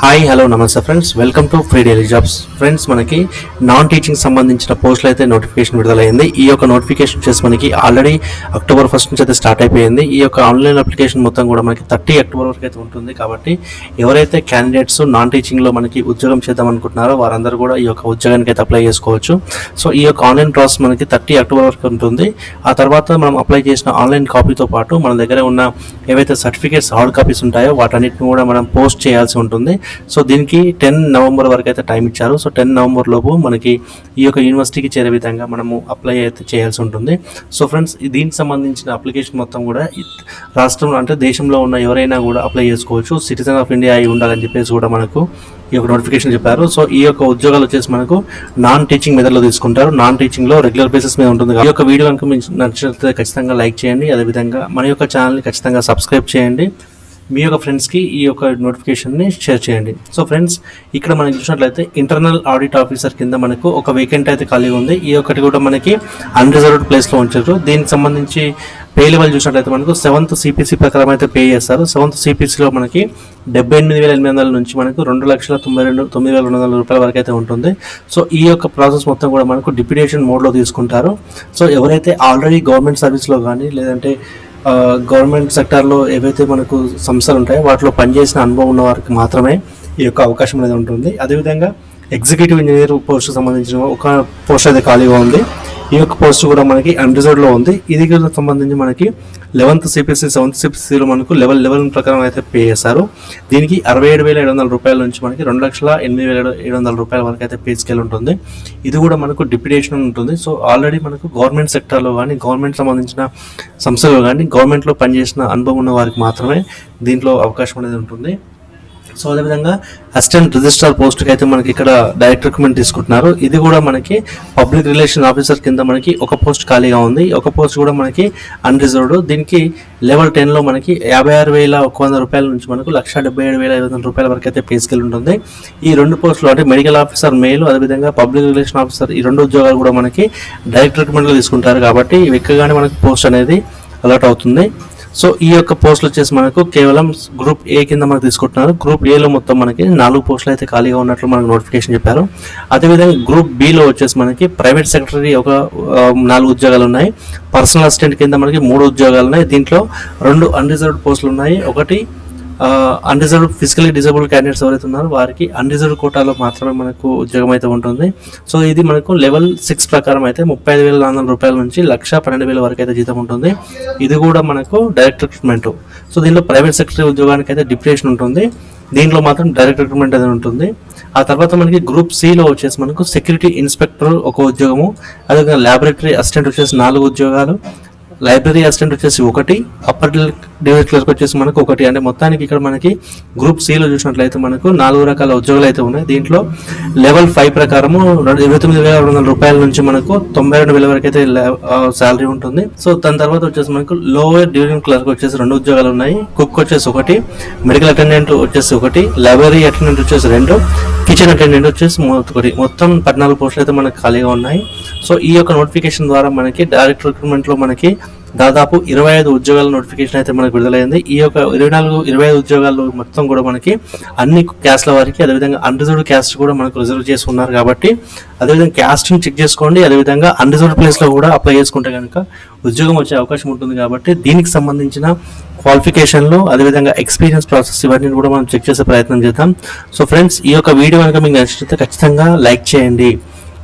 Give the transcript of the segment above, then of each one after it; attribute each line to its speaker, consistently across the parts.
Speaker 1: Hi hello నమస్తే friends, welcome to free daily jobs. Friends, మనకి non teaching సంబంధించిన పోస్టులు అయితే నోటిఫికేషన్ విడుదలైంది. ఈ యొక్క నోటిఫికేషన్ వచ్చేసి మనకి ఆల్రెడీ అక్టోబర్ 1 నుంచి అయితే స్టార్ట్ అయిపోయింది. ఈ యొక్క ఆన్లైన్ అప్లికేషన్ మొత్తం కూడా మనకి 30 అక్టోబర్ వరకు అయితే ఉంటుంది. కాబట్టి ఎవరైతే క్యాండిడేట్స్ నాన్ టీచింగ్లో మనకి ఉద్యోగం చేద్దాం అనుకుంటున్నారో వారందరూ కూడా ఈ యొక్క ఉద్యోగానికి అయితే అప్లై చేసుకోవచ్చు. సో ఈ యొక్క ఆన్లైన్ ప్రాసెస్ మనకి 30 అక్టోబర్ వరకు ఉంటుంది. ఆ తర్వాత మనం అప్లై చేసిన ఆన్లైన్ కాపీతో పాటు మన దగ్గర ఉన్న ఏవైతే సర్టిఫికేట్స్ హార్డ్ కాపీస్ ఉంటాయో వాటన్నిటిని కూడా మనం పోస్ట్ చేయాల్సి ఉంటుంది. సో దీనికి 10 నవంబర్ వరకు అయితే టైం ఇచ్చారు. సో 10 నవంబర్ లోపు మనకి ఈ యొక్క యూనివర్సిటీకి చేరే విధంగా మనము అప్లై అయితే చేయాల్సి ఉంటుంది. సో ఫ్రెండ్స్, దీనికి సంబంధించిన అప్లికేషన్ మొత్తం కూడా రాష్ట్రంలో అంటే దేశంలో ఉన్న ఎవరైనా కూడా అప్లై చేసుకోవచ్చు. సిటిజన్ ఆఫ్ ఇండియా అయి ఉండాలని చెప్పేసి కూడా మనకు ఈ యొక్క నోటిఫికేషన్ చెప్పారు. సో ఈ యొక్క ఉద్యోగాలు వచ్చేసి మనకు నాన్ టీచింగ్ మెథడ్లో తీసుకుంటారు. నాన్ టీచింగ్లో రెగ్యులర్ బేసిస్ మీద ఉంటుంది. ఈ యొక్క వీడియో కనుక మీకు నచ్చినట్లయితే ఖచ్చితంగా లైక్ చేయండి. అదేవిధంగా మన యొక్క ఛానల్ని ఖచ్చితంగా సబ్స్క్రైబ్ చేయండి. మీ యొక్క ఫ్రెండ్స్కి ఈ యొక్క నోటిఫికేషన్ని షేర్ చేయండి. సో ఫ్రెండ్స్, ఇక్కడ మనం చూసినట్లయితే ఇంటర్నల్ ఆడిట్ ఆఫీసర్ కింద మనకు ఒక వేకెంట్ అయితే ఖాళీ ఉంది. ఈ ఒక్కటి కూడా మనకి అన్రిజర్వ్డ్ ప్లేస్లో ఉంచారు. దీనికి సంబంధించి పే లెవెల్ చూసినట్లయితే మనకు 7th CPC ప్రకారం అయితే పే చేస్తారు. 7th CPCలో మనకి 78,800 నుంచి మనకు 2,92,900 రూపాయల వరకు అయితే ఉంటుంది. సో ఈ యొక్క ప్రాసెస్ మొత్తం కూడా మనకు డిప్యూటేషన్ మోడ్లో తీసుకుంటారు. సో ఎవరైతే ఆల్రెడీ గవర్నమెంట్ సర్వీస్లో కానీ లేదంటే గవర్నమెంట్ సెక్టార్లో ఏవైతే మనకు సంస్థలు ఉంటాయో వాటిలో పనిచేసిన అనుభవం ఉన్న వారికి మాత్రమే ఈ యొక్క అవకాశం అనేది ఉంటుంది. అదేవిధంగా ఎగ్జిక్యూటివ్ ఇంజనీర్ పోస్ట్కి సంబంధించిన ఒక పోస్ట్ అయితే ఖాళీగా ఉంది. ఈ యొక్క పోస్ట్ కూడా మనకి అన్రిజర్వ్డ్లో ఉంది. ఇది సంబంధించి మనకి 11th CPC 7th CPCలో మనకు లెవెల్ ప్రకారం అయితే పే చేశారు. దీనికి 67,700 రూపాయల నుంచి మనకి 2,08,700 రూపాయల వరకు అయితే పే స్కేల్ ఉంటుంది. ఇది కూడా మనకు డిప్యూటేషన్ ఉంటుంది. సో ఆల్రెడీ మనకు గవర్నమెంట్ సెక్టార్లో కానీ గవర్నమెంట్ సంబంధించిన సంస్థలో కానీ గవర్నమెంట్లో పనిచేసిన అనుభవం ఉన్న వారికి మాత్రమే దీంట్లో అవకాశం అనేది ఉంటుంది. సో అదేవిధంగా అసిస్టెంట్ రిజిస్ట్రార్ పోస్ట్కి అయితే మనకి ఇక్కడ డైరెక్ట్ రిక్రూట్మెంట్ తీసుకుంటున్నారు. ఇది కూడా మనకి పబ్లిక్ రిలేషన్ ఆఫీసర్ కింద మనకి ఒక పోస్ట్ ఖాళీగా ఉంది. ఒక పోస్ట్ కూడా మనకి అన్రిజర్వ్డ్. దీనికి లెవెల్ 10లో మనకి 56,100 రూపాయల నుంచి మనకు 1,77,500 రూపాయల వరకు అయితే పే స్కేల్ ఉంటుంది. ఈ 2 పోస్టులు అంటే మెడికల్ ఆఫీసర్ మెయిల్, అదేవిధంగా పబ్లిక్ రిలేషన్ ఆఫీసర్, ఈ 2 ఉద్యోగాలు కూడా మనకి డైరెక్ట్ రిక్రూట్మెంట్లో తీసుకుంటారు. కాబట్టి ఎక్కగానే మనకి పోస్ట్ అనేది అలాట్ అవుతుంది. సో ఈ యొక్క పోస్టులు వచ్చేసి మనకు కేవలం గ్రూప్ ఏ కింద మనకు తీసుకుంటున్నారు. గ్రూప్ ఏలో మొత్తం మనకి 4 పోస్టులు అయితే ఖాళీగా ఉన్నట్లు మనకు నోటిఫికేషన్ చెప్పారు. అదేవిధంగా గ్రూప్ బిలో వచ్చేసి మనకి ప్రైవేట్ సెక్రటరీ ఒక 4 ఉద్యోగాలు ఉన్నాయి. పర్సనల్ అసిస్టెంట్ కింద మనకి 3 ఉద్యోగాలు ఉన్నాయి. దీంట్లో 2 అన్రిజర్వ్డ్ పోస్టులు ఉన్నాయి. ఒకటి అన్రిజర్వ్డ్ ఫిజికలీ డిజేబుల్డ్ క్యాండిడేట్స్ ఎవరైతే ఉన్నారో వారికి అన్రిజర్వ్డ్ కోటాలో మాత్రమే మనకు ఉద్యోగం అయితే ఉంటుంది. సో ఇది మనకు లెవెల్ 6 ప్రకారం అయితే 35,400 రూపాయల నుంచి 1,12,000 వరకు అయితే జీతం ఉంటుంది. ఇది కూడా మనకు డైరెక్ట్ రిక్రూట్మెంట్. సో దీనిలో ప్రైవేట్ సెక్టరీ ఉద్యోగానికి అయితే డిప్యూటేషన్ ఉంటుంది. దీంట్లో మాత్రం డైరెక్ట్ రిక్రూట్మెంట్ అనేది ఉంటుంది. ఆ తర్వాత మనకి గ్రూప్ సిలో వచ్చేసి మనకు సెక్యూరిటీ ఇన్స్పెక్టర్ ఒక ఉద్యోగము, అదేవిధంగా ల్యాబొరేటరీ అసిస్టెంట్ వచ్చేసి 4 ఉద్యోగాలు, లైబ్రరీ అసిస్టెంట్ వచ్చేసి 1, అప్పర్ డివిజన్ క్లర్క్ వచ్చేసి మనకు 1. అంటే మొత్తానికి ఇక్కడ మనకి గ్రూప్ సిలో చూసినట్లయితే మనకు 4 రకాల ఉద్యోగాలు అయితే ఉన్నాయి. దీంట్లో లెవెల్ 5 ప్రకారము 29,200 రూపాయల నుంచి మనకు 92,000 వరకు అయితే శాలరీ ఉంటుంది. సో దాని తర్వాత వచ్చేసి మనకు లోవర్ డివిజన్ క్లర్క్ వచ్చేసి 2 ఉద్యోగాలు ఉన్నాయి. కుక్ వచ్చేసి 1, మెడికల్ అటెండెంట్ వచ్చేసి 1, లైబ్రరీ అటెండెంట్ వచ్చేసి 2, కిచెన్ అటెండెంట్ వచ్చేసి 1. మొత్తం 14 పోస్టులు అయితే మనకు ఖాళీగా ఉన్నాయి. సో ఈ యొక్క నోటిఫికేషన్ ద్వారా మనకి డైరెక్ట్ రిక్రూట్మెంట్లో మనకి దాదాపు 25 ఉద్యోగాల నోటిఫికేషన్ అయితే మనకు విడుదలైంది. ఈ యొక్క 25 ఉద్యోగాలు మొత్తం కూడా మనకి అన్ని క్యాస్ట్ల వారికి, అదేవిధంగా అన్రిజర్వ్డ్ క్యాస్ట్ కూడా మనకు రిజర్వ్ చేసి ఉన్నారు. కాబట్టి అదేవిధంగా క్యాస్ట్ని చెక్ చేసుకోండి. అదేవిధంగా అన్రిజర్వ్డ్ ప్లేస్లో కూడా అప్లై చేసుకుంటే కనుక ఉద్యోగం వచ్చే అవకాశం ఉంటుంది. కాబట్టి దీనికి సంబంధించిన క్వాలిఫికేషన్లు, అదేవిధంగా ఎక్స్పీరియన్స్ ప్రాసెస్ ఇవన్నీ కూడా మనం చెక్ చేసే ప్రయత్నం చేద్దాం. సో ఫ్రెండ్స్, ఈ యొక్క వీడియో కనుక మీకు నచ్చితే ఖచ్చితంగా లైక్ చేయండి.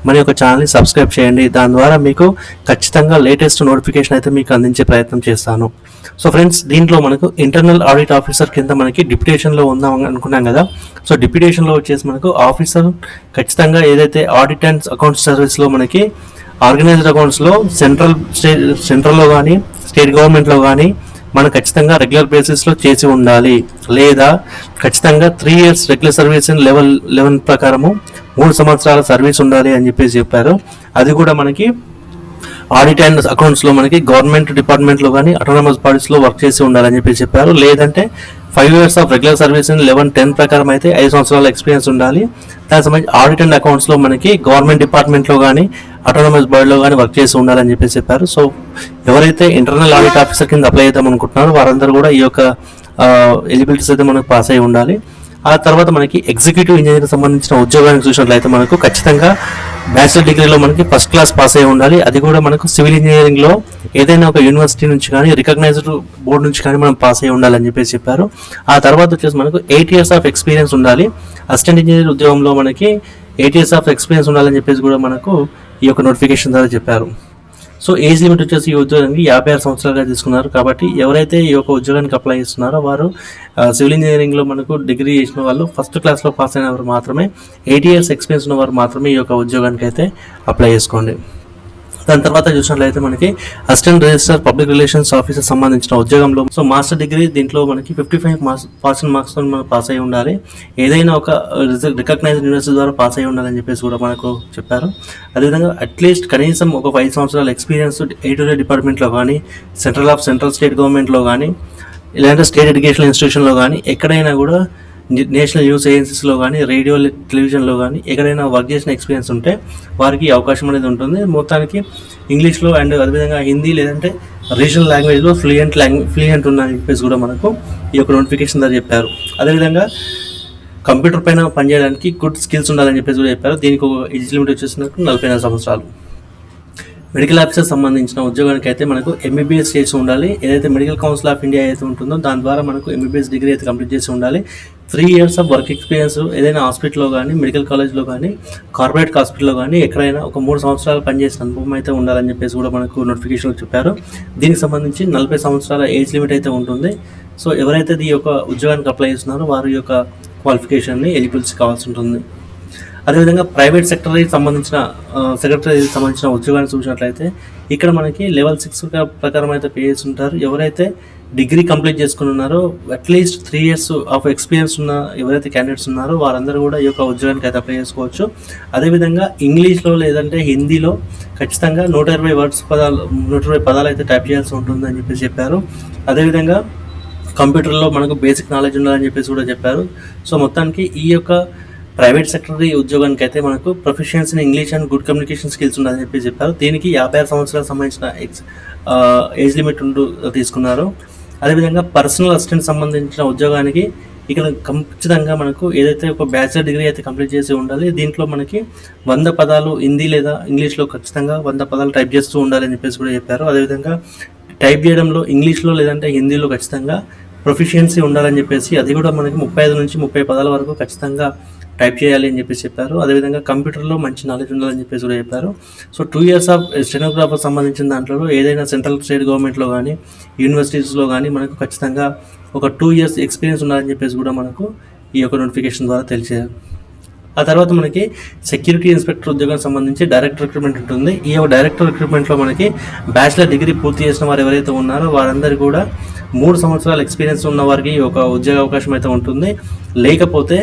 Speaker 1: మన యొక్క ఛానల్ని సబ్స్క్రైబ్ చేయండి. దాని ద్వారా మీకు ఖచ్చితంగా లేటెస్ట్ నోటిఫికేషన్ అయితే మీకు అందించే ప్రయత్నం చేస్తాను. సో ఫ్రెండ్స్, దీంట్లో మనకు ఇంటర్నల్ ఆడిట్ ఆఫీసర్ కింద మనకి డిప్యూటేషన్లో ఉందాం అనుకున్నాం కదా. సో డిప్యూటేషన్లో వచ్చేసి మనకు ఆఫీసర్ ఖచ్చితంగా ఏదైతే ఆడిట్ అండ్ అకౌంట్స్ సర్వీస్లో మనకి ఆర్గనైజ్డ్ అకౌంట్స్లో సెంట్రల్లో కానీ స్టేట్ గవర్నమెంట్లో కానీ మనం ఖచ్చితంగా రెగ్యులర్ బేసిస్లో చేసి ఉండాలి. లేదా ఖచ్చితంగా 3 years రెగ్యులర్ సర్వీస్ లెవెల్ 11 ప్రకారము 3 సంవత్సరాల సర్వీస్ ఉండాలి అని చెప్పేసి చెప్పారు. అది కూడా మనకి ఆడిట్ అండ్ అకౌంట్స్లో మనకి గవర్నమెంట్ డిపార్ట్మెంట్లో కానీ అటానమస్ బాడీస్లో వర్క్ చేసి ఉండాలని చెప్పేసి చెప్పారు. లేదంటే 5 years ఆఫ్ రెగ్యులర్ సర్వీస్ 11-10 ప్రకారం అయితే 5 సంవత్సరాల ఎక్స్పీరియన్స్ ఉండాలి. దానికి సంబంధించి ఆడిట్ అండ్ అకౌంట్స్లో మనకి గవర్నమెంట్ డిపార్ట్మెంట్లో కానీ అటానమస్ బాడీలో కానీ వర్క్ చేసి ఉండాలని చెప్పేసి చెప్పారు. సో ఎవరైతే ఇంటర్నల్ ఆడిట్ ఆఫీసర్ కింద అప్లై చేద్దాం అనుకుంటున్నారో వారందరూ కూడా ఈ యొక్క ఎలిజిబిలిటీస్ అయితే మనకు పాస్ అయి ఉండాలి. ఆ తర్వాత మనకి ఎగ్జిక్యూటివ్ ఇంజనీరింగ్ సంబంధించిన ఉద్యోగానికి చూసినట్లయితే మనకు ఖచ్చితంగా బ్యాచిలర్ డిగ్రీలో మనకి ఫస్ట్ క్లాస్ పాస్ అయి ఉండాలి. అది కూడా మనకు సివిల్ ఇంజనీరింగ్లో ఏదైనా ఒక యూనివర్సిటీ నుంచి కానీ రికగ్నైజ్డ్ బోర్డు నుంచి కానీ మనం పాస్ అయి ఉండాలని చెప్పారు. ఆ తర్వాత వచ్చేసి మనకు 8 years ఆఫ్ ఎక్స్పీరియన్స్ ఉండాలి. అసిస్టెంట్ ఇంజనీర్ ఉద్యోగంలో మనకి 8 years ఆఫ్ ఎక్స్పీరియన్స్ ఉండాలని కూడా మనకు ఈ యొక్క నోటిఫికేషన్ ద్వారా చెప్పారు. సో ఏజ్ లిమిట్ వచ్చేసి ఈ ఉద్యోగానికి 56 సంవత్సరాలుగా తీసుకున్నారు. కాబట్టి ఎవరైతే ఈ యొక్క ఉద్యోగానికి అప్లై చేస్తున్నారో వారు సివిల్ ఇంజనీరింగ్లో మనకు డిగ్రీ చేసిన వాళ్ళు ఫస్ట్ క్లాస్లో పాస్ అయిన వారు మాత్రమే, 8 years ఎక్స్పీరియన్స్ ఉన్న వారు మాత్రమే ఈ యొక్క ఉద్యోగానికి అయితే అప్లై చేసుకోండి. దాని తర్వాత చూసినట్లయితే మనకి assistant register public relations officer సంబంధించిన ఉద్యోగంలో సో మాస్టర్ డిగ్రీ దీంట్లో మనకి 55 పాసింగ్ మార్క్స్తో మనం పాస్ అయి ఉండాలి. ఏదైనా ఒక రికగ్నైజ్డ్ యూనివర్సిటీ ద్వారా పాస్ అయి ఉండాలని కూడా మనకు చెప్పారు. అదేవిధంగా అట్లీస్ట్ కనీసం ఒక 5 సంవత్సరాల ఎక్స్పీరియన్స్ A2D డిపార్ట్మెంట్లో కానీ, సెంట్రల్ స్టేట్ గవర్నమెంట్లో కానీ, ఇలాంటి స్టేట్ ఎడ్యుకేషన్ ఇన్స్టిట్యూషన్లో కానీ ఎక్కడైనా కూడా నేషనల్ న్యూస్ ఏజెన్సీస్లో కానీ, రేడియో టెలివిజన్లో కానీ ఎక్కడైనా వర్క్ చేసిన ఎక్స్పీరియన్స్ ఉంటే వారికి అవకాశం అనేది ఉంటుంది. మొత్తానికి ఇంగ్లీష్లో అండ్ అదేవిధంగా హిందీ లేదంటే రీజనల్ లాంగ్వేజ్లో ఫ్లూయెంట్ ఉందని కూడా మనకు ఈ యొక్క నోటిఫికేషన్ ద్వారా చెప్పారు. అదేవిధంగా కంప్యూటర్ పైన పనిచేయడానికి గుడ్ స్కిల్స్ ఉండాలని కూడా చెప్పారు. దీనికి ఒక ఏజ్ లిమిట్ వచ్చేసినట్టు 44 సంవత్సరాలు. మెడికల్ ఆఫీసర్ సంబంధించిన ఉద్యోగానికి అయితే మనకు MBBS చేసి ఉండాలి. ఏదైతే మెడికల్ కౌన్సిల్ ఆఫ్ ఇండియా అయితే ఉంటుందో దాని ద్వారా మనకు MBBS డిగ్రీ అయితే కంప్లీట్ చేసి ఉండాలి. 3 years ఆఫ్ వర్క్ ఎక్స్పీరియన్స్ ఏదైనా హాస్పిటల్లో కానీ, మెడికల్ కాలేజ్లో కానీ, కార్పొరేట్ హాస్పిటల్లో కానీ ఎక్కడైనా ఒక 3 సంవత్సరాలు పనిచేసిన అనుభవం అయితే ఉండాలని కూడా మనకు నోటిఫికేషన్లో చెప్పారు. దీనికి సంబంధించి 40 సంవత్సరాల ఏజ్ లిమిట్ అయితే ఉంటుంది. సో ఎవరైతే ఈ యొక్క ఉద్యోగానికి అప్లై చేస్తున్నారో వారి యొక్క క్వాలిఫికేషన్ని ఎలిజిబిలిటీ కావాల్సి ఉంటుంది. అదేవిధంగా ప్రైవేట్ సెక్టరీకి సంబంధించిన ఉద్యోగాన్ని చూసినట్లయితే ఇక్కడ మనకి లెవెల్ 6 ప్రకారం అయితే పే చేసి ఉంటారు. ఎవరైతే డిగ్రీ కంప్లీట్ చేసుకుని ఉన్నారో అట్లీస్ట్ 3 years ఆఫ్ ఎక్స్పీరియన్స్ ఉన్న ఎవరైతే క్యాండిడేట్స్ ఉన్నారో వారందరూ కూడా ఈ యొక్క ఉద్యోగానికి అయితే అప్లై చేసుకోవచ్చు. అదేవిధంగా ఇంగ్లీష్లో లేదంటే హిందీలో ఖచ్చితంగా 120 పదాలు అయితే టైప్ చేయాల్సి ఉంటుంది అని చెప్పారు. అదేవిధంగా కంప్యూటర్లో మనకు బేసిక్ నాలెడ్జ్ ఉండాలని కూడా చెప్పారు. సో మొత్తానికి ఈ యొక్క ప్రైవేట్ సెక్టరీ ఉద్యోగానికి అయితే మనకు proficiency in English and good communication skills ఉండాలని చెప్పారు. దీనికి 56 సంవత్సరాలకు సంబంధించిన ఏజ్ లిమిట్ తీసుకున్నారు. అదేవిధంగా పర్సనల్ అసిస్టెంట్ సంబంధించిన ఉద్యోగానికి ఇక్కడ ఖచ్చితంగా మనకు ఏదైతే ఒక బ్యాచిలర్ డిగ్రీ అయితే కంప్లీట్ చేసి ఉండాలి. దీంట్లో మనకి 100 పదాలు హిందీ లేదా ఇంగ్లీష్లో ఖచ్చితంగా 100 పదాలు టైప్ చేస్తూ ఉండాలని కూడా చెప్పారు. అదేవిధంగా టైప్ చేయడంలో ఇంగ్లీష్లో లేదంటే హిందీలో ఖచ్చితంగా ప్రొఫిషియన్సీ ఉండాలని అది కూడా మనకి 35 నుంచి 30 పదాల వరకు ఖచ్చితంగా టైప్ చేయాలి అని చెప్పారు. అదేవిధంగా కంప్యూటర్లో మంచి నాలెడ్జ్ ఉండాలని కూడా చెప్పారు. సో 2 years ఆఫ్ స్టెనోగ్రాఫర్ సంబంధించిన దాంట్లో ఏదైనా సెంట్రల్ స్టేట్ గవర్నమెంట్లో కానీ, యూనివర్సిటీస్లో కానీ మనకు ఖచ్చితంగా ఒక 2 years ఎక్స్పీరియన్స్ ఉండాలని కూడా మనకు ఈ యొక్క నోటిఫికేషన్ ద్వారా తెలిసారు. ఆ తర్వాత మనకి సెక్యూరిటీ ఇన్స్పెక్టర్ ఉద్యోగానికి సంబంధించి డైరెక్ట్ రిక్రూట్మెంట్ ఉంటుంది. ఈ యొక్క డైరెక్ట్ రిక్రూట్మెంట్లో మనకి బ్యాచిలర్ డిగ్రీ పూర్తి చేసిన వారు ఎవరైతే ఉన్నారో వారందరూ కూడా 3 సంవత్సరాల ఎక్స్పీరియన్స్ ఉన్న వారికి ఒక ఉద్యోగ అవకాశం అయితే ఉంటుంది. లేకపోతే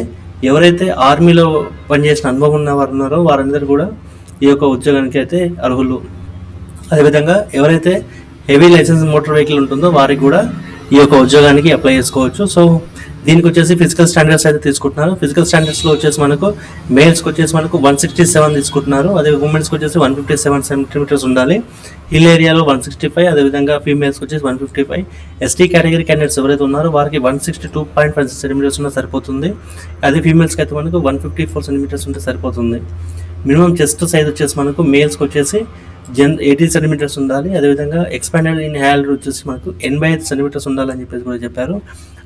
Speaker 1: ఎవరైతే ఆర్మీలో పనిచేసిన అనుభవం ఉన్న వారు ఉన్నారో వారందరూ కూడా ఈ యొక్క ఉద్యోగానికి అయితే అర్హులు. అదేవిధంగా ఎవరైతే హెవీ లైసెన్స్ మోటార్ వెహికల్ ఉంటుందో వారికి కూడా ఈ యొక్క ఉద్యోగానికి అప్లై చేసుకోవచ్చు. సో దీనికి వచ్చేసి ఫిజికల్ స్టాండర్డ్స్ అయితే తీసుకుంటున్నారు. ఫిజికల్ స్టాండర్డ్స్లో వచ్చేసి మనకు మేల్స్కి వచ్చేసి మనకు 167 తీసుకుంటున్నారు. అదే ఉమెన్స్కి వచ్చేసి 157 సెంటీమీటర్స్ ఉండాలి. హిల్ ఏరియాలో 165, అదేవిధంగా ఫీమేల్స్కి వచ్చేసి 155. ఎస్టీ కేటగిరీ క్యాండిడేట్స్ ఎవరైతే ఉన్నారో వారికి 162.5 సెంటీమీటర్స్ ఉన్నా సరిపోతుంది. అదే ఫీమేల్స్కి అయితే మనకు 154 సెంటీమీటర్స్ ఉంటే సరిపోతుంది. మినిమం చెస్ట్ సైజ్ వచ్చేసి మనకు మేల్స్కి వచ్చేసి 80 సెంటీమీటర్స్ ఉండాలి. అదేవిధంగా ఎక్స్పాండెడ్ ఇన్ హ్యాండ్ వచ్చేసి మనకు 85 సెంటీమీటర్స్ ఉండాలని కూడా చెప్పారు.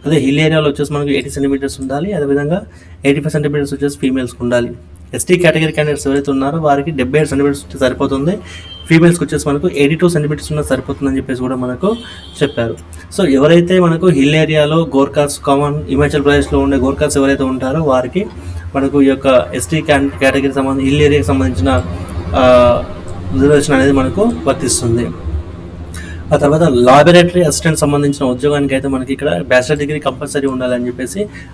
Speaker 1: అదే హిల్ ఏరియాలో వచ్చేసి మనకు 80 సెంటీమీటర్స్ ఉండాలి. అదేవిధంగా 85 సెంటీమీటర్స్ వచ్చేసి ఫీమేల్స్కి ఉండాలి. ఎస్టీ కేటగిరీ క్యాండిడేట్స్ ఎవరైతే ఉన్నారో వారికి 77 సెంటీమీటర్స్ ఉంటే సరిపోతుంది. ఫీమేల్స్కి వచ్చేసి మనకు 82 సెంటీమీటర్స్ ఉన్నా సరిపోతుందని కూడా మనకు చెప్పారు. సో ఎవరైతే మనకు హిల్ ఏరియాలో గోర్ఖాస్ కామన్ హిమాచల్ ప్రదేశ్లో ఉండే గోర్ఖాస్ ఎవరైతే ఉంటారో వారికి మనకు ఈ యొక్క ఎస్టీ కేటగిరీ హిల్ ఏరియాకి సంబంధించిన రిజర్వేషన్ అనేది మనకు వర్తిస్తుంది. ఆ తర్వాత లాబొరేటరీ అసిస్టెంట్ సంబంధించిన ఉద్యోగానికి అయితే మనకి ఇక్కడ బ్యాచిలర్ డిగ్రీ కంపల్సరీ ఉండాలని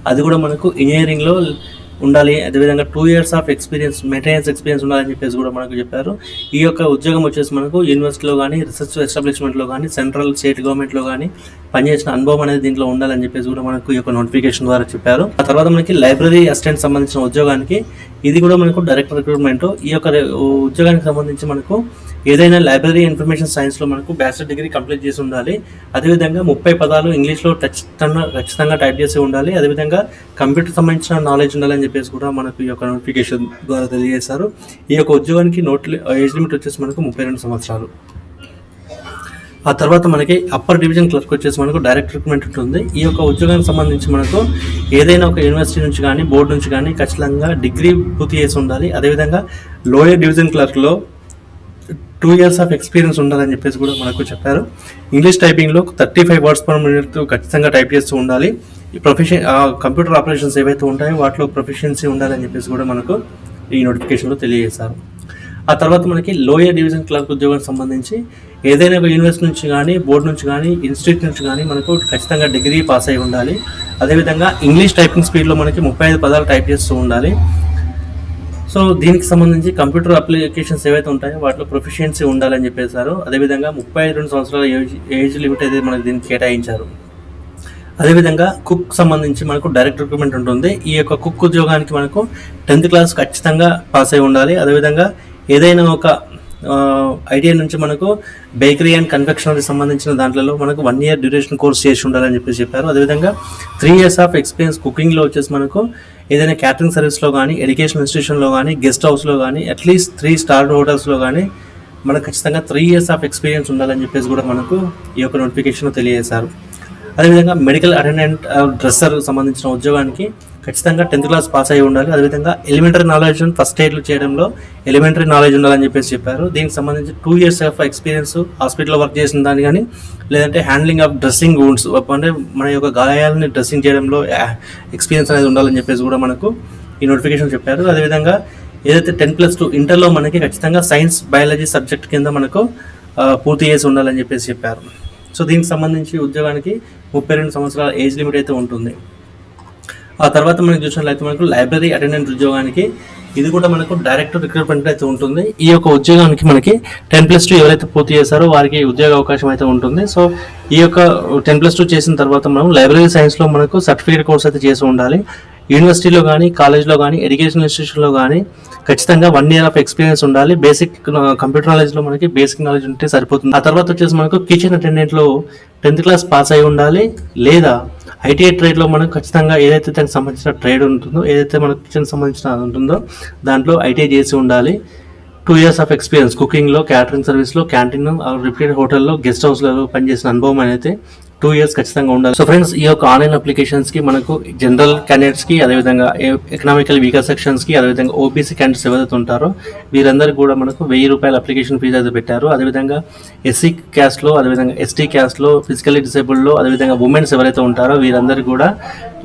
Speaker 1: అది కూడా మనకు ఇంజనీరింగ్లో ఉండాలి. అదేవిధంగా 2 years of experience maintenance experience ఉండాలని కూడా మనకు చెప్పారు. ఈ యొక్క ఉద్యోగం వచ్చేసి మనకు యూనివర్సిటీలో కానీ, రీసెర్చ్ ఎస్టాబ్లిష్మెంట్లో కానీ, సెంట్రల్ స్టేట్ గవర్నమెంట్లో కానీ పనిచేసిన అనుభవం అనేది దీంట్లో ఉండాలని కూడా మనకు ఈ యొక్క నోటిఫికేషన్ ద్వారా చెప్పారు. ఆ తర్వాత మనకి లైబ్రరీ అసిస్టెంట్ సంబంధించిన ఉద్యోగానికి ఇది కూడా మనకు డైరెక్ట్ రిక్రూట్మెంట్. ఈ యొక్క ఉద్యోగానికి సంబంధించి మనకు ఏదైనా లైబ్రరీ ఇన్ఫర్మేషన్ సైన్స్లో మనకు బ్యాచిలర్ డిగ్రీ కంప్లీట్ చేసి ఉండాలి. అదేవిధంగా 30 పదాలు ఇంగ్లీష్లో ఖచ్చితంగా టైప్ చేసి ఉండాలి. అదేవిధంగా కంప్యూటర్ సంబంధించిన నాలెడ్జ్ ఉండాలని చెప్పేసి కూడా మనకు ఈ యొక్క నోటిఫికేషన్ ద్వారా తెలియజేశారు. ఈ యొక్క ఉద్యోగానికి ఏజ్ లిమిట్ వచ్చేసి మనకు 32 సంవత్సరాలు. ఆ తర్వాత మనకి అప్పర్ డివిజన్ క్లర్క్ వచ్చేసి మనకు డైరెక్ట్ రిక్రూట్మెంట్ ఉంటుంది. ఈ యొక్క ఉద్యోగానికి సంబంధించి మనకు ఏదైనా ఒక యూనివర్సిటీ నుంచి కానీ బోర్డు నుంచి కానీ ఖచ్చితంగా డిగ్రీ పూర్తి చేసి ఉండాలి. అదేవిధంగా లోయర్ డివిజన్ క్లర్క్లో 2 years ఆఫ్ ఎక్స్పీరియన్స్ ఉండాలని చెప్పేసి కూడా మనకు చెప్పారు. ఇంగ్లీష్ టైపింగ్లో 35 words per minute ఖచ్చితంగా టైప్ చేస్తూ ఉండాలి. ఈ కంప్యూటర్ ఆపరేషన్స్ ఏవైతే ఉంటాయో వాటిలో ప్రొఫిషియన్సీ ఉండాలని చెప్పేసి కూడా మనకు ఈ నోటిఫికేషన్లో తెలియజేశారు. ఆ తర్వాత మనకి లోయర్ డివిజన్ క్లర్క్ ఉద్యోగానికి సంబంధించి ఏదైనా ఒక యూనివర్సిటీ నుంచి కానీ బోర్డు నుంచి కానీ ఇన్స్టిట్యూట్ నుంచి కానీ మనకు ఖచ్చితంగా డిగ్రీ పాస్ అయి ఉండాలి. అదేవిధంగా ఇంగ్లీష్ టైపింగ్ స్పీడ్లో మనకి 35 పదాలు టైప్ చేస్తూ ఉండాలి. సో దీనికి సంబంధించి కంప్యూటర్ అప్లికేషన్స్ ఏవైతే ఉంటాయో వాటిలో ప్రొఫిషియన్సీ ఉండాలని చెప్పేశారు. అదేవిధంగా 32 సంవత్సరాల ఏజ్ లిమిట్ అయితే మనకి దీనికి కేటాయించారు. అదేవిధంగా కుక్ సంబంధించి మనకు డైరెక్ట్ రిక్రూట్మెంట్ ఉంటుంది. ఈ యొక్క కుక్ ఉద్యోగానికి మనకు 10th క్లాస్ ఖచ్చితంగా పాస్ అయి ఉండాలి. అదేవిధంగా ఏదైనా ఒక ఐటీఐ నుంచి మనకు బేకరీ అండ్ కన్ఫెక్షనరీ సంబంధించిన దాంట్లో మనకు 1 year డ్యూరేషన్ కోర్స్ చేసి ఉండాలని చెప్పారు. అదేవిధంగా 3 years ఆఫ్ ఎక్స్పీరియన్స్ కుకింగ్లో వచ్చేసి మనకు ఏదైనా క్యాటరింగ్ సర్వీస్లో కానీ ఎడ్యుకేషన్ ఇన్స్టిట్యూషన్లో కానీ గెస్ట్ హౌస్లో కానీ అట్లీస్ట్ 3 star హోటల్స్లో కానీ మనకు ఖచ్చితంగా 3 years ఆఫ్ ఎక్స్పీరియన్స్ ఉండాలని చెప్పేసి కూడా మనకు ఈ యొక్క నోటిఫికేషన్ తెలియజేశారు. అదేవిధంగా మెడికల్ అటెండెంట్ డ్రెస్సర్ సంబంధించిన ఉద్యోగానికి ఖచ్చితంగా 10th క్లాస్ పాస్ అయి ఉండాలి. అదేవిధంగా ఎలిమెంటరీ నాలెడ్జ్ ఫస్ట్ ఎయిడ్లు చేయడంలో ఎలిమెంటరీ నాలెడ్జ్ ఉండాలని చెప్పారు. దీనికి సంబంధించి 2 years ఆఫ్ ఎక్స్పీరియన్స్ హాస్పిటల్లో వర్క్ చేసిన దాన్ని కానీ లేదంటే హ్యాండ్లింగ్ ఆఫ్ డ్రెస్సింగ్ వూండ్స్ అంటే మన యొక్క గాయాలని డ్రెస్సింగ్ చేయడంలో ఎక్స్పీరియన్స్ అనేది ఉండాలని చెప్పేసి కూడా మనకు ఈ నోటిఫికేషన్ చెప్పారు. అదేవిధంగా ఏదైతే 10+2 ఇంటర్లో మనకి ఖచ్చితంగా సైన్స్ బయాలజీ సబ్జెక్ట్ కింద మనకు పూర్తి చేసి ఉండాలని చెప్పారు. సో దీనికి సంబంధించి ఉద్యోగానికి 32 సంవత్సరాల ఏజ్ లిమిట్ అయితే ఉంటుంది. ఆ తర్వాత మనకి చూసినట్లయితే మనకు లైబ్రరీ అటెండెంట్ ఉద్యోగానికి ఇది కూడా మనకు డైరెక్ట్ రిక్రూట్మెంట్ అయితే ఉంటుంది. ఈ యొక్క ఉద్యోగానికి మనకి 10+2 ఎవరైతే పూర్తి చేశారో వారికి ఉద్యోగ అవకాశం అయితే ఉంటుంది. సో ఈ యొక్క 10+2 చేసిన తర్వాత మనం లైబ్రరీ సైన్స్లో మనకు సర్టిఫికేట్ కోర్స్ అయితే చేసి ఉండాలి. యూనివర్సిటీలో కానీ కాలేజ్లో కానీ ఎడ్యుకేషన్ ఇన్స్టిట్యూషన్లో కానీ ఖచ్చితంగా 1 year ఆఫ్ ఎక్స్పీరియన్స్ ఉండాలి. బేసిక్ కంప్యూటర్ నాలెడ్జ్లో మనకి బేసిక్ నాలెడ్జ్ ఉంటే సరిపోతుంది. ఆ తర్వాత వచ్చేసి మనకు కిచెన్ అటెండెంట్లో 10th క్లాస్ పాస్ అయి ఉండాలి. లేదా ఐటీఐ ట్రేడ్లో మనకు ఖచ్చితంగా ఏదైతే దానికి సంబంధించిన ట్రేడ్ ఉంటుందో ఏదైతే మనకు కిచెన్ సంబంధించిన ఉంటుందో దాంట్లో ఐటీఐ చేసి ఉండాలి. 2 years ఆఫ్ ఎక్స్పీరియన్స్ కుకింగ్లో క్యాటరింగ్ సర్వీస్లో క్యాంటీన్ రిపీటెడ్ హోటల్లో గెస్ట్ హౌస్లో పనిచేసిన అనుభవం అయితే 2 years ఖచ్చితంగా ఉండాలి. సో ఫ్రెండ్స్ ఈ యొక్క ఆన్లైన్ అప్లికేషన్స్కి మనకు జనరల్ క్యాండిడేట్స్కి అదేవిధంగా ఎకనామికల్ వీకర్ సెక్షన్స్కి అదేవిధంగా ఓబీసీ క్యాండిడేట్స్ ఎవరైతే ఉంటారో వీరందరికీ కూడా మనకు 1000 రూపాయల అప్లికేషన్ ఫీజు అయితే పెట్టారు. అదేవిధంగా ఎస్సీ క్యాస్ట్లో అదేవిధంగా ఎస్టీ క్యాస్ట్లో ఫిజికల్లీ డిసేబుల్డ్లో అదేవిధంగా ఉమెన్స్ ఎవరైతే ఉంటారో వీరందరికీ కూడా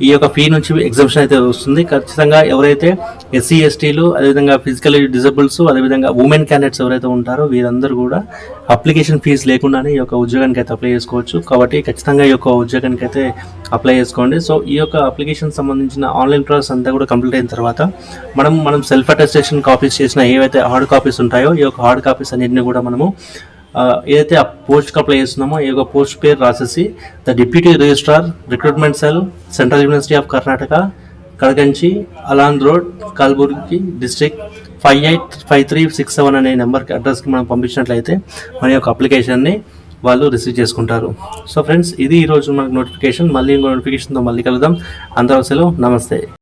Speaker 1: ఈ యొక్క ఫీ నుంచి ఎగ్జంప్షన్ అయితే వస్తుంది. ఖచ్చితంగా ఎవరైతే ఎస్సీ ఎస్టీలు అదేవిధంగా ఫిజికల్లీ డిసేబుల్స్ అదేవిధంగా ఉమెన్ క్యాండిడేట్స్ ఎవరైతే ఉంటారో వీరందరూ కూడా అప్లికేషన్ ఫీజు లేకుండానే ఈ యొక్క ఉద్యోగానికి అయితే అప్లై చేసుకోవచ్చు. కాబట్టి ఖచ్చితంగా ఈ యొక్క ఉద్యోగానికి అయితే అప్లై చేసుకోండి. సో ఈ యొక్క అప్లికేషన్ సంబంధించిన ఆన్లైన్ ప్రాసెస్ అంతా కూడా కంప్లీట్ అయిన తర్వాత మనం సెల్ఫ్ అటెస్టేషన్ కాపీస్ చేసిన ఏవైతే హార్డ్ కాపీస్ ఉంటాయో ఈ యొక్క హార్డ్ కాపీస్ అన్నింటినీ కూడా మనము ఏదైతే ఆ పోస్ట్కి అప్లై చేస్తున్నామో ఈ యొక్క పోస్ట్ పేరు రాసేసి the deputy registrar recruitment cell central university of Karnataka Kadaganchi Aland road Kalaburagi district 585367 అనే నెంబర్కి అడ్రస్కి మనం పంపించినట్లయితే మన యొక్క అప్లికేషన్ని వాళ్ళు రిసీవ్ చేసుకుంటారు. సో ఫ్రెండ్స్ ఇది ఈరోజు మనకు నోటిఫికేషన్. మళ్ళీ ఇంకో నోటిఫికేషన్తో మళ్ళీ కలుద్దాం. అందరూ సెలవు. నమస్తే.